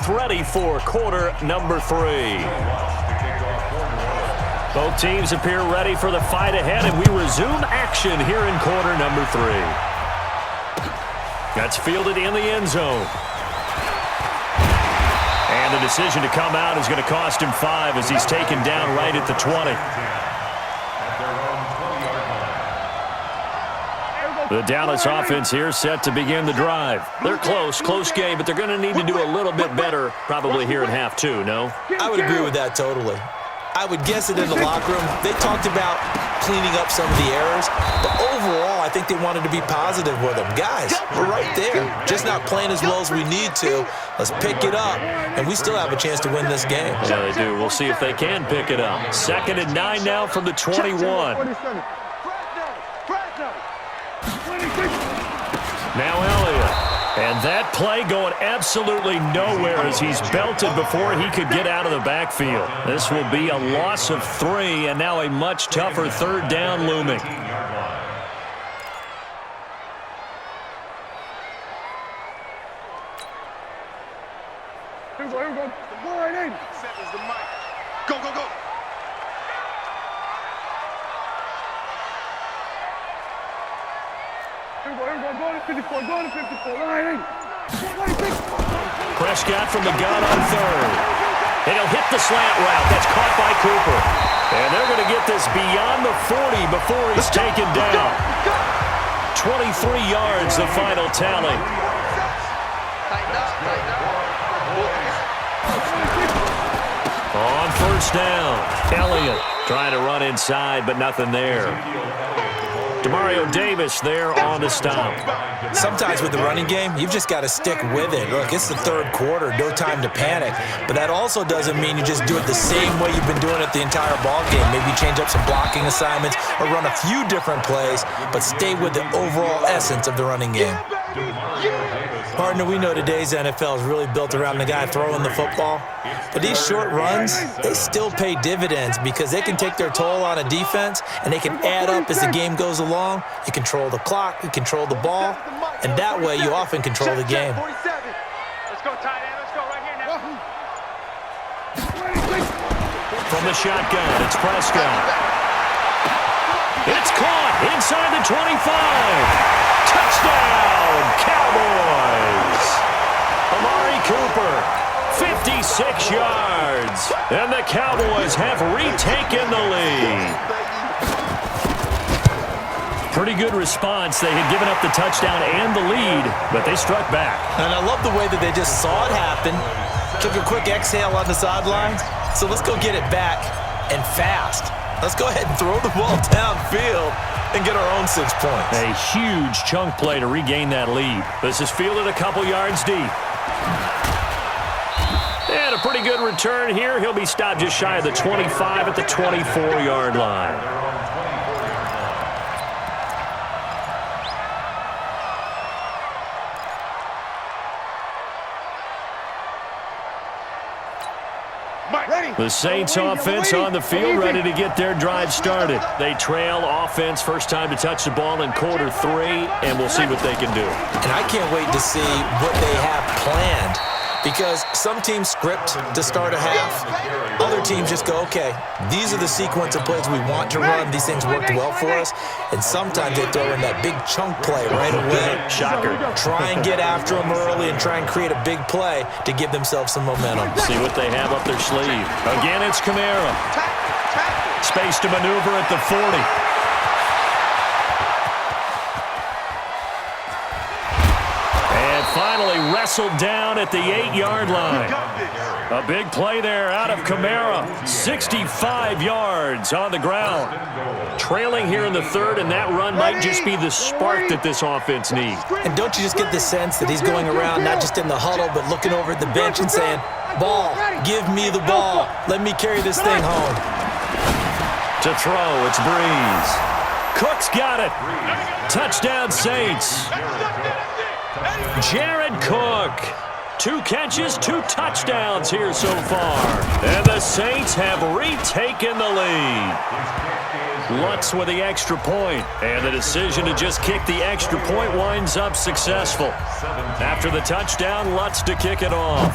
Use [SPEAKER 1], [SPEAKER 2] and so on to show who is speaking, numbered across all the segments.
[SPEAKER 1] booth ready for quarter number 3. Both teams appear ready for the fight ahead, and we resume action here in quarter number 3. That's fielded in the end zone. And the decision to come out is going to cost him 5 as he's taken down right at the 20. The Dallas offense here set to begin the drive. They're close game, but they're going to need to do a little bit better probably here in half 2, no?
[SPEAKER 2] I would agree with that totally. I would guess it in the locker room. They talked about cleaning up some of the errors, but overall, I think they wanted to be positive with them. Guys, we're right there. Just not playing as well as we need to. Let's pick it up, and we still have a chance to win this game.
[SPEAKER 1] Yeah, they do. We'll see if they can pick it up. 2nd and 9 now from the 21. Now Elliott. And that play going absolutely nowhere as he's belted before he could get out of the backfield. This will be a loss of 3, and now a much tougher 3rd down looming.
[SPEAKER 3] Here we go. Go right in. Set is the mic. Go. Go to 54, line in.
[SPEAKER 1] Prescott from the gun on 3rd. And he'll hit the slant route. That's caught by Cooper. And they're going to get this beyond the 40 before he's taken down. 23 yards, the final tally. On 1st down, Elliott trying to run inside, but nothing there. Demario Davis there on the stop.
[SPEAKER 2] Sometimes with the running game, you've just got to stick with it. Look, it's the 3rd quarter, no time to panic. But that also doesn't mean you just do it the same way you've been doing it the entire ball game. Maybe change up some blocking assignments or run a few different plays, but stay with the overall essence of the running game. Partner, we know today's NFL is really built around the guy throwing the football. But these short runs, they still pay dividends because they can take their toll on a defense and they can add up as the game goes along. You control the clock, you control the ball, and that way you often control the game.
[SPEAKER 3] Let's go, tight end. Let's go right here now.
[SPEAKER 1] From the shotgun, it's Prescott. It's caught inside the 25. Touchdown, Cowboys! Amari Cooper, 56 yards. And the Cowboys have retaken the lead. Pretty good response. They had given up the touchdown and the lead, but they struck back.
[SPEAKER 2] And I love the way that they just saw it happen, took a quick exhale on the sidelines. So let's go get it back and fast. Let's go ahead and throw the ball downfield and get our own 6 points.
[SPEAKER 1] A huge chunk play to regain that lead. This is fielded a couple yards deep. And a pretty good return here. He'll be stopped just shy of the 25 at the 24-yard line. The Saints offense on the field, ready to get their drive started. They trail offense, first time to touch the ball in quarter 3, and we'll see what they can do.
[SPEAKER 2] And I can't wait to see what they have planned, because some teams script to start a half. Other teams just go, okay, these are the sequence of plays we want to run. These things worked well for us. And sometimes they throw in that big chunk play right away.
[SPEAKER 1] Shocker.
[SPEAKER 2] Try and get after them early and try and create a big play to give themselves some momentum.
[SPEAKER 1] See what they have up their sleeve. Again, it's Kamara. Space to maneuver at the 40. Finally wrestled down at the 8-yard line. A big play there out of Kamara. 65 yards on the ground. Trailing here in the 3rd, and that run might just be the spark that this offense needs.
[SPEAKER 2] And don't you just get the sense that he's going around, not just in the huddle, but looking over at the bench and saying, ball, give me the ball. Let me carry this thing home.
[SPEAKER 1] To throw, it's Breeze. Cook's got it. Touchdown, Saints. Jared Cook. 2 catches, 2 touchdowns here so far. And the Saints have retaken the lead. Lutz with the extra point. And the decision to just kick the extra point winds up successful. After the touchdown, Lutz to kick it off.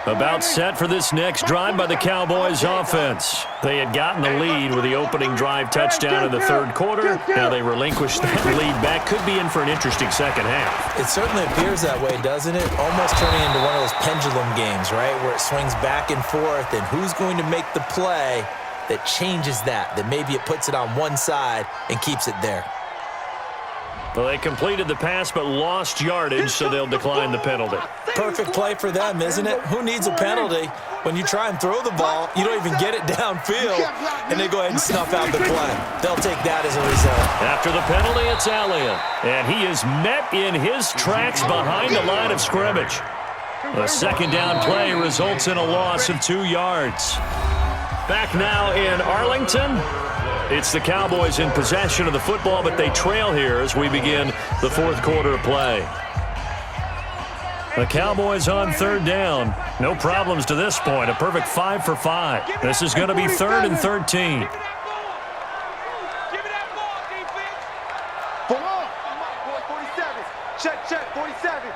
[SPEAKER 1] About set for this next drive by the Cowboys offense. They had gotten the lead with the opening drive touchdown in the third quarter. Now they relinquished that lead back. Could be in for an interesting second half.
[SPEAKER 2] It certainly appears that way, doesn't it? Almost turning into one of those pendulum games, right? Where it swings back and forth, and who's going to make the play that changes that maybe it puts it on one side and keeps it there.
[SPEAKER 1] Well, they completed the pass but lost yardage, so they'll decline the penalty.
[SPEAKER 2] Perfect play for them, isn't it? Who needs a penalty? When you try and throw the ball, you don't even get it downfield, and they go ahead and snuff out the play. They'll take that as a result.
[SPEAKER 1] After the penalty, it's Elliott, and he is met in his tracks behind the line of scrimmage. The second down play results in a loss of 2 yards. Back now in Arlington. It's the Cowboys in possession of the football, but they trail here as we begin the fourth quarter of play. The Cowboys on third down. No problems to this point. A perfect 5 for 5. This is going to be 3rd and 13.
[SPEAKER 3] Check, 47.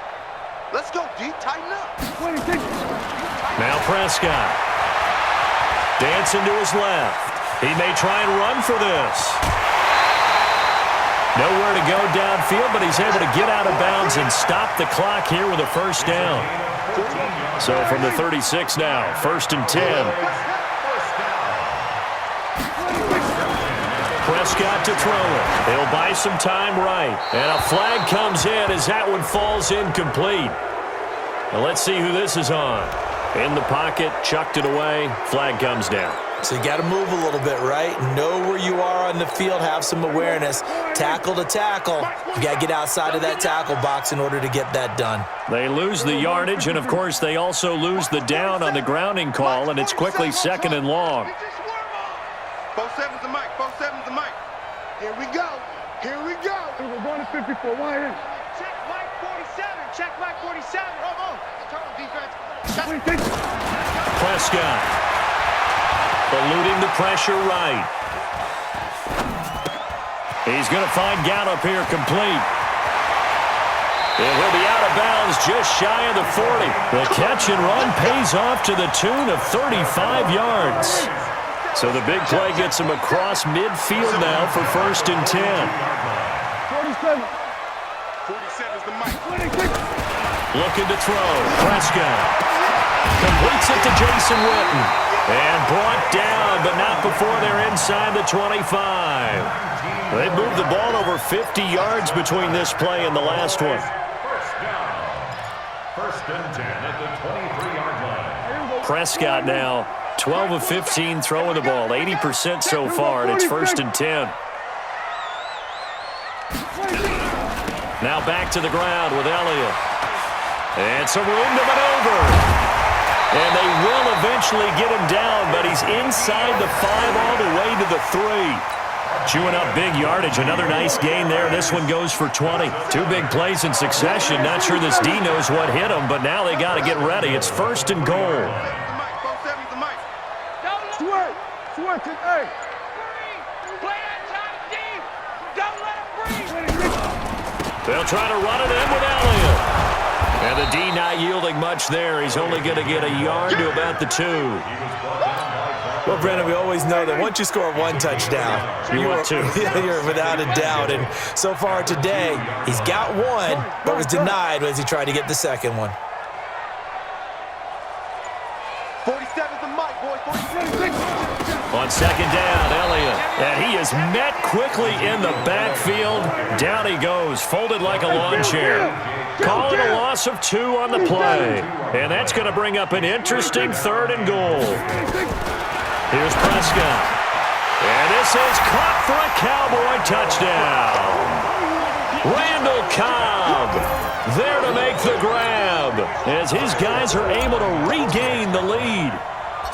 [SPEAKER 3] Let's go, D. Tighten up.
[SPEAKER 1] Now Prescott. Dancing to his left. He may try and run for this. Nowhere to go downfield, but he's able to get out of bounds and stop the clock here with a first down. So from the 36 now, 1st and 10. Prescott to throw it. He'll buy some time right. And a flag comes in as that one falls incomplete. Now let's see who this is on. In the pocket, chucked it away. Flag comes down.
[SPEAKER 2] So you got to move a little bit, right? Know where you are on the field, have some awareness. Tackle to tackle. You got to get outside of that tackle box in order to get that done.
[SPEAKER 1] They lose the yardage, and, of course, they also lose the down on the grounding call, and it's quickly 2nd and long.
[SPEAKER 3] 4-7's the mic. 4-7's the mic. Here we go. We're going to 54. Why is? Check mic 47. Come on. Turn on defense.
[SPEAKER 1] Prescott. Eluding the pressure right. He's going to find Gallup here complete. And he'll be out of bounds just shy of the 40. The catch and run pays off to the tune of 35 yards. So the big play gets him across midfield now for 1st and 10.
[SPEAKER 3] 47. 47's the mic.
[SPEAKER 1] Looking to throw. Prescott completes it to Jason Witten. And brought down, but not before they're inside the 25. They moved the ball over 50 yards between this play and the last one.
[SPEAKER 4] First and 10 at the 23-yard line.
[SPEAKER 1] Prescott now 12 of 15 throwing the ball, 80% so far, and it's 1st and 10. Now back to the ground with Elliott. And some room to maneuver. And they will eventually get him down, but he's inside the 5 all the way to the 3. Chewing up big yardage. Another nice gain there. This one goes for 20. 2 big plays in succession. Not sure this D knows what hit him, but now they got to get ready. It's 1st and goal.
[SPEAKER 3] Switch it, hey.
[SPEAKER 1] They'll try to run it in with Elliott. And the D not yielding much there. He's only going to get a yard to about the 2.
[SPEAKER 2] Well, Brennan, we always know that once you score 1 touchdown,
[SPEAKER 1] want 2.
[SPEAKER 2] You're without a doubt. And so far today, he's got 1, but was denied as he tried to get the second one.
[SPEAKER 3] 47's the mic, boy. 47.
[SPEAKER 1] On 2nd down, Elliott. And he is met quickly in the backfield. Down he goes, folded like a lawn chair. Call it a loss of 2 on the play. And that's going to bring up an interesting 3rd and goal. Here's Prescott. And this is caught for a Cowboy touchdown. Randall Cobb there to make the grab as his guys are able to regain the lead.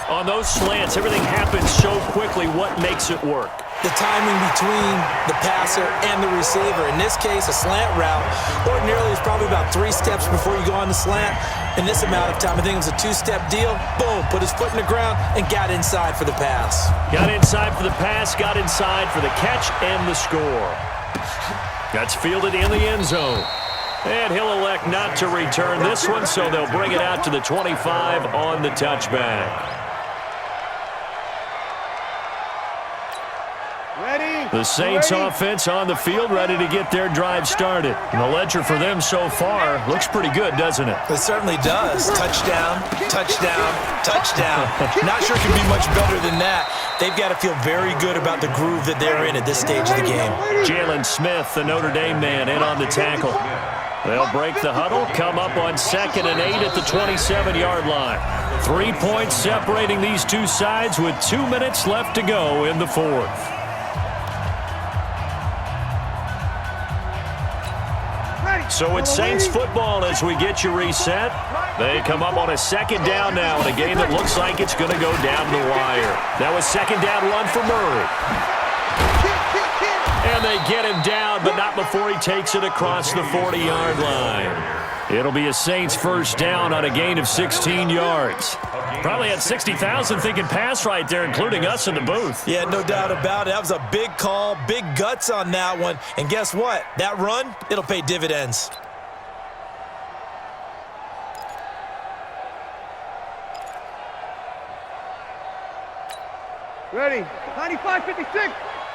[SPEAKER 1] On those slants, everything happens so quickly. What makes it work?
[SPEAKER 2] The timing between the passer and the receiver. In this case, a slant route. Ordinarily, it's probably about 3 steps before you go on the slant. In this amount of time, I think it was a 2-step deal. Boom, put his foot in the ground and got inside for the pass.
[SPEAKER 1] Got inside for the pass, got inside for the catch and the score. That's fielded in the end zone. And he'll elect not to return this one, so they'll bring it out to the 25 on the touchback. The Saints offense on the field, ready to get their drive started. And the ledger for them so far looks pretty good, doesn't it?
[SPEAKER 2] It certainly does. Touchdown, touchdown, touchdown. Not sure it can be much better than that. They've got to feel very good about the groove that they're in at this stage of the game.
[SPEAKER 1] Jalen Smith, the Notre Dame man, in on the tackle. They'll break the huddle, come up on 2nd and 8 at the 27-yard line. 3 points separating these two sides with 2 minutes left to go in the fourth. So it's Saints football as we get you reset. They come up on a 2nd down now in a game that looks like it's going to go down the wire. That was 2nd down run for Murray. And they get him down, but not before he takes it across the 40-yard line. It'll be a Saints first down on a gain of 16 yards. Probably had 60,000 thinking pass right there, including us in the booth.
[SPEAKER 2] Yeah, no doubt about it. That was a big call, big guts on that one. And guess what? That run, it'll pay dividends.
[SPEAKER 3] Ready. 95, 56.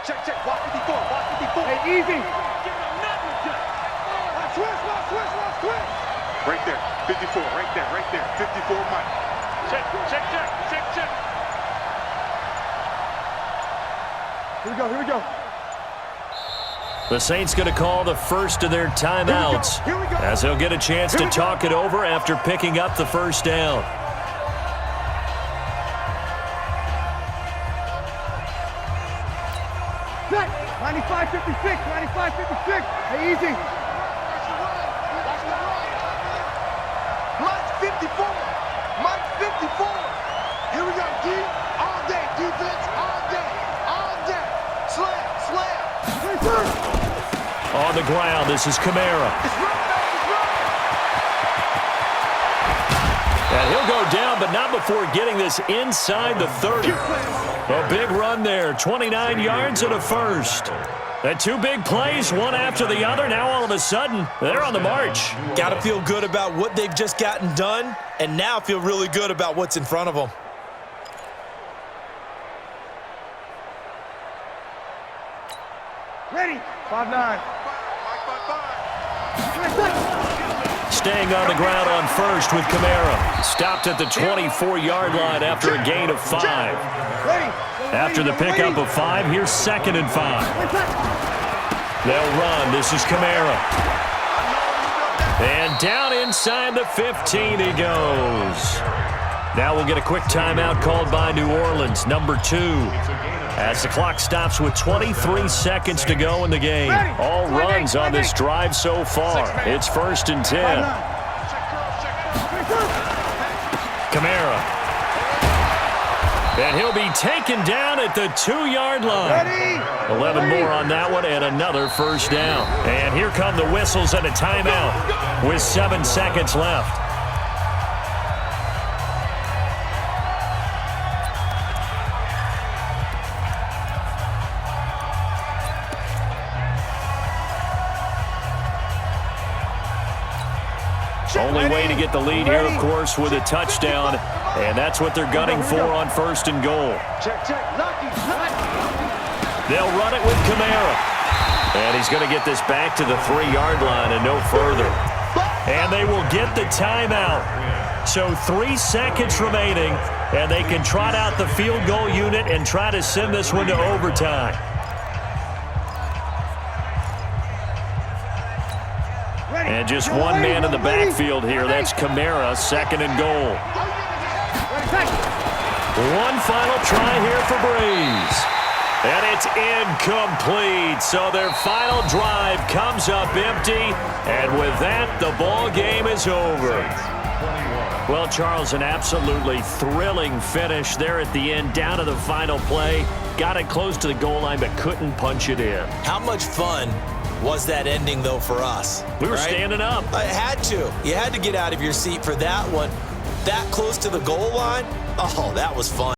[SPEAKER 3] Check, check. Watch 54. Watch 54. Hey, easy. Switch. Right there. 54. Right there. 54, Mike. Check. Here we go.
[SPEAKER 1] The Saints going to call the first of their timeouts as they'll get a chance to talk it over after picking up the first down.
[SPEAKER 3] Set. 95, 56. Hey, easy. Mike's 54. Here we go, D. All day. Defense, all day. Slam.
[SPEAKER 1] On the ground, this is Kamara. And he'll go down, but not before getting this inside the 30. A big run there, 29 yards and a first. And 2 big plays, one after the other. Now all of a sudden, they're on the march.
[SPEAKER 2] Got to feel good about what they've just gotten done, and now feel really good about what's in front of them.
[SPEAKER 3] Ready. 5-9.
[SPEAKER 1] Staying on the ground on first with Kamara. Stopped at the 24-yard line after a gain of 5. After the pickup of 5, here's 2nd and 5. They'll run. This is Kamara. And down inside the 15 he goes. Now we'll get a quick timeout called by New Orleans, number 2. As the clock stops with 23 seconds to go in the game. All runs on this drive so far. It's 1st and 10. Kamara. And he'll be taken down at the 2-yard line. 11 more on that one and another first down. And here come the whistles and a timeout with 7 seconds left. Only way to get the lead here, of course, with a touchdown, and that's what they're gunning for on 1st and goal. They'll run it with Kamara. And he's going to get this back to the 3-yard line and no further. And they will get the timeout. So 3 seconds remaining, and they can trot out the field goal unit and try to send this one to overtime. And just one man in the backfield here. That's Kamara, 2nd and goal. One final try here for Breeze. And it's incomplete. So their final drive comes up empty. And with that, the ball game is over. Well, Charles, an absolutely thrilling finish there at the end, down to the final play. Got it close to the goal line, but couldn't punch it in.
[SPEAKER 2] How much fun was that ending, though, for us?
[SPEAKER 1] We were standing up.
[SPEAKER 2] I had to. You had to get out of your seat for that one. That close to the goal line, oh, that was fun.